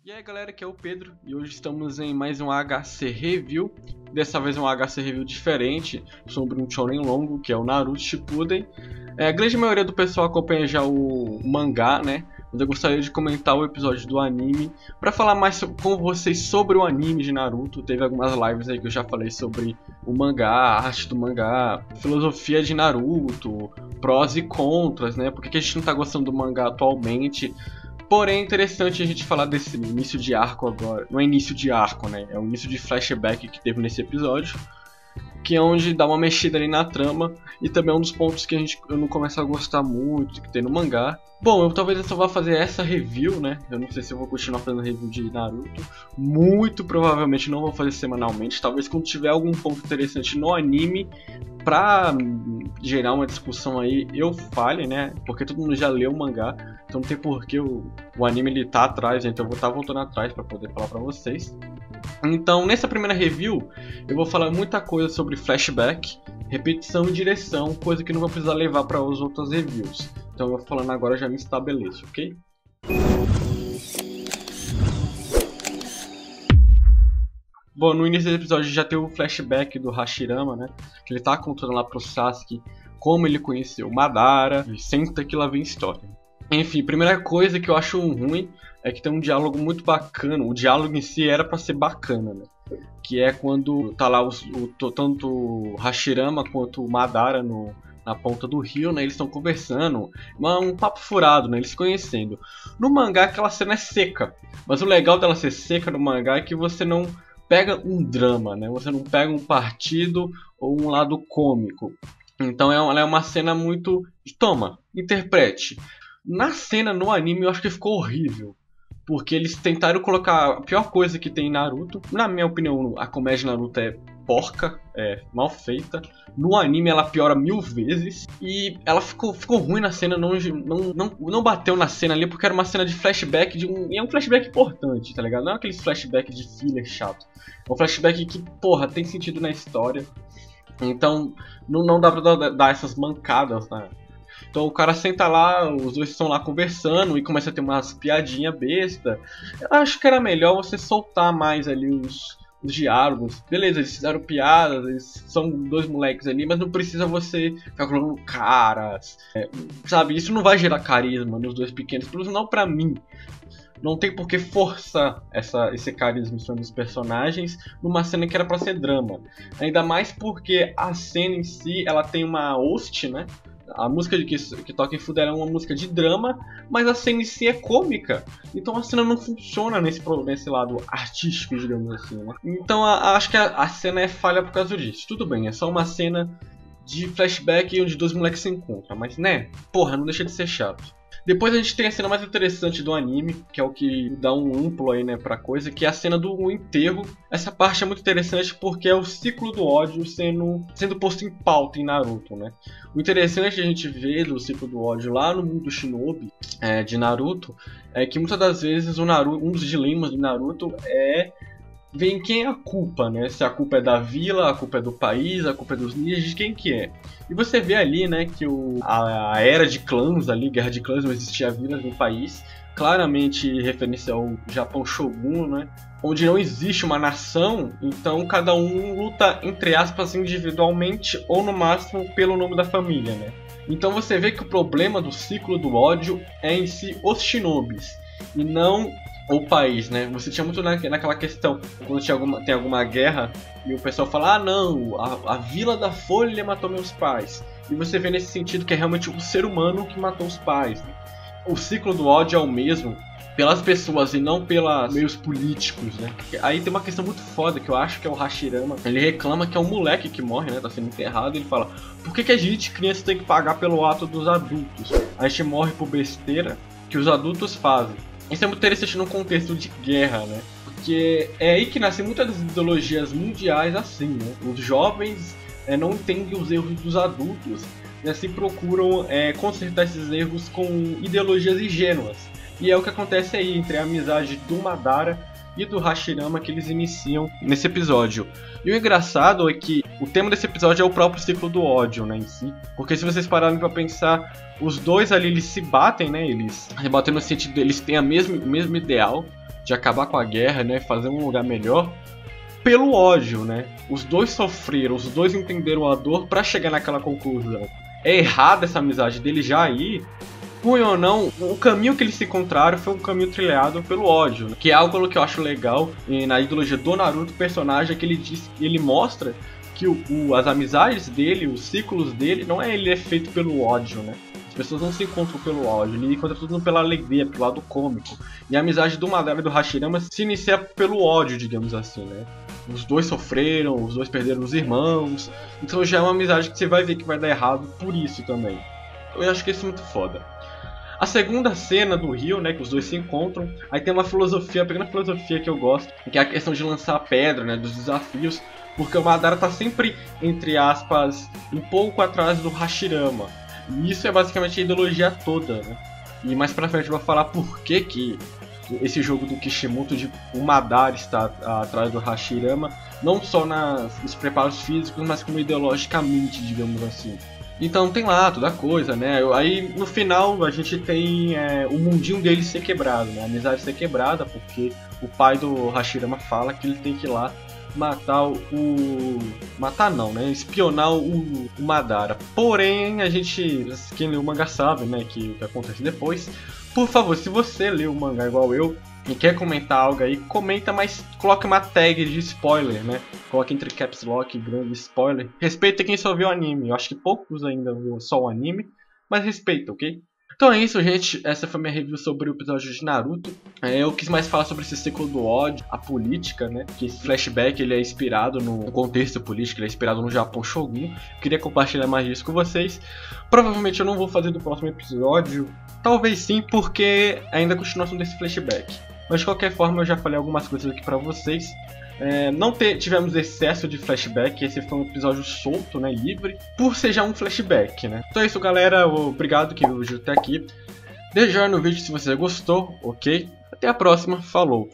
E aí galera, aqui é o Pedro e hoje estamos em mais um HC Review. Dessa vez um HC Review diferente sobre um shonen longo, que é o Naruto Shippuden. A grande maioria do pessoal acompanha já o mangá, né? Mas eu gostaria de comentar o episódio do anime para falar mais com vocês sobre o anime de Naruto. Teve algumas lives aí que eu já falei sobre o mangá, a arte do mangá, filosofia de Naruto, prós e contras, né? Por que a gente não tá gostando do mangá atualmente? Porém, é interessante a gente falar desse início de arco agora. Não é início de arco, né? É o início de flashback que teve nesse episódio. Que é onde dá uma mexida ali na trama. E também é um dos pontos que eu não começo a gostar muito, que tem no mangá. Bom, talvez eu só vá fazer essa review, né? Eu não sei se eu vou continuar fazendo review de Naruto. Muito provavelmente não vou fazer semanalmente. Talvez quando tiver algum ponto interessante no anime, pra gerar uma discussão aí, eu fale, né? Porque todo mundo já leu o mangá. Então não tem porquê o anime ele tá atrás, então eu vou estar voltando atrás pra poder falar pra vocês. Então, nessa primeira review, eu vou falar muita coisa sobre flashback, repetição e direção, coisa que não vou precisar levar para as outras reviews. Então, eu vou falando agora, já me estabeleço, ok? Bom, no início do episódio já tem o flashback do Hashirama, né? Que ele tá contando lá pro Sasuke como ele conheceu Madara, e senta que lá vem história. Enfim, primeira coisa que eu acho ruim é que tem um diálogo muito bacana. O diálogo em si era pra ser bacana, né? Que é quando tá lá tanto o Hashirama quanto o Madara na ponta do rio, né? Eles estão conversando, um papo furado, né? Eles se conhecendo. No mangá aquela cena é seca, mas o legal dela ser seca no mangá é que você não pega um drama, né? Você não pega um partido ou um lado cômico. Então ela é uma cena muito... Toma, interprete. Na cena, no anime, eu acho que ficou horrível. Porque eles tentaram colocar a pior coisa que tem em Naruto. Na minha opinião, a comédia de Naruto é porca, é mal feita. No anime ela piora 1000 vezes. E ela ficou ruim na cena, não bateu na cena ali, porque era uma cena de flashback, e é um flashback importante, tá ligado? Não é aquele flashback de filler chato. É um flashback que, porra, tem sentido na história. Então, não dá pra dar essas mancadas, né? Então o cara senta lá, os dois estão lá conversando e começa a ter umas piadinhas besta. Eu acho que era melhor você soltar mais ali os diálogos. Beleza, eles fizeram piadas, eles são dois moleques ali, mas não precisa você ficar colocando caras. Sabe, isso não vai gerar carisma nos dois pequenos, pelo menos não pra mim. Não tem por que forçar esse carisma dos personagens numa cena que era pra ser drama. Ainda mais porque a cena em si, ela tem uma host, né? A música que toca em Fudera é uma música de drama, mas a cena em si é cômica. Então a cena não funciona nesse lado artístico, digamos assim, né? Então acho que a cena é falha por causa disso. Tudo bem, é só uma cena de flashback onde dois moleques se encontram. Mas, né, porra, não deixa de ser chato. Depois a gente tem a cena mais interessante do anime, que é o que dá um amplo aí, né, pra coisa, que é a cena do enterro. Essa parte é muito interessante porque é o ciclo do ódio sendo posto em pauta em Naruto, né. O interessante a gente ver do ciclo do ódio lá no mundo Shinobi, de Naruto, é que muitas das vezes um dos dilemas do Naruto é ver em quem é a culpa, né? Se a culpa é da vila, a culpa é do país, a culpa é dos ninjas, de quem que é. E você vê ali, né, que a era de clãs ali, guerra de clãs, não existia vilas no país, claramente referência ao Japão Shogun, né? Onde não existe uma nação, então cada um luta, entre aspas, individualmente ou no máximo pelo nome da família, né? Então você vê que o problema do ciclo do ódio é em si os shinobis, e não o país, né? Você tinha muito naquela questão, quando tem alguma guerra e o pessoal fala, ah não, a Vila da Folha matou meus pais. E você vê nesse sentido que é realmente o ser humano que matou os pais, né? O ciclo do ódio é o mesmo pelas pessoas e não pelos meios políticos, né? Aí tem uma questão muito foda que eu acho que é o Hashirama. Ele reclama que é um moleque que morre, né? Tá sendo enterrado. Ele fala, por que a gente, criança, tem que pagar pelo ato dos adultos? A gente morre por besteira que os adultos fazem. Isso é muito interessante num contexto de guerra, né? Porque é aí que nascem muitas das ideologias mundiais assim, né? Os jovens não entendem os erros dos adultos e assim procuram consertar esses erros com ideologias ingênuas. E é o que acontece aí entre a amizade do Madara e do Hashirama que eles iniciam nesse episódio. E o engraçado é que o tema desse episódio é o próprio ciclo do ódio, né, em si. Porque se vocês pararem pra pensar, os dois ali, eles se batem, né, eles se batem no sentido de eles têm o mesmo ideal, de acabar com a guerra, né, fazer um lugar melhor, pelo ódio, né? Os dois sofreram, os dois entenderam a dor pra chegar naquela conclusão. É errado essa amizade dele já aí. Ruim ou não, o caminho que eles se encontraram foi um caminho trilhado pelo ódio, né? Que é algo que eu acho legal na ideologia do Naruto, o personagem que ele mostra que as amizades dele, os ciclos dele, não é ele é feito pelo ódio, né? As pessoas não se encontram pelo ódio, ele encontra tudo pela alegria, pelo lado cômico. E a amizade do Madara e do Hashirama se inicia pelo ódio, digamos assim, né? Os dois sofreram, os dois perderam os irmãos, então já é uma amizade que você vai ver que vai dar errado por isso também. Eu acho que isso é muito foda. A segunda cena do Rio, né, que os dois se encontram, aí tem uma filosofia, a pequena filosofia que eu gosto, que é a questão de lançar a pedra, né, dos desafios, porque o Madara tá sempre, entre aspas, um pouco atrás do Hashirama. E isso é basicamente a ideologia toda, né? E mais pra frente eu vou falar por que esse jogo do Kishimoto de o Madara está atrás do Hashirama, não só nos preparos físicos, mas como ideologicamente, digamos assim. Então tem lá toda a coisa, né? Aí no final a gente tem o mundinho dele ser quebrado, né? A amizade ser quebrada, porque o pai do Hashirama fala que ele tem que ir lá matar matar não, né? Espionar o Madara. Porém, a gente, quem leu o mangá sabe, né? Que o que acontece depois. Por favor, se você leu o mangá igual eu e quer comentar algo aí, comenta, mas coloque uma tag de spoiler, né? Coloque entre caps lock, grande spoiler. Respeita quem só viu o anime. Eu acho que poucos ainda viu só o anime, mas respeita, ok? Então é isso, gente. Essa foi minha review sobre o episódio de Naruto. Eu quis mais falar sobre esse ciclo do ódio, a política, né? Que esse flashback ele é inspirado no contexto político, ele é inspirado no Japão Shogun. Queria compartilhar mais disso com vocês. Provavelmente eu não vou fazer do próximo episódio. Talvez sim, porque ainda continuação desse flashback. Mas de qualquer forma eu já falei algumas coisas aqui pra vocês. Não tivemos excesso de flashback, esse foi um episódio solto, né, livre, por ser já um flashback, né. Então é isso, galera, obrigado que viu até aqui. Deixa no vídeo se você gostou, ok? Até a próxima, falou!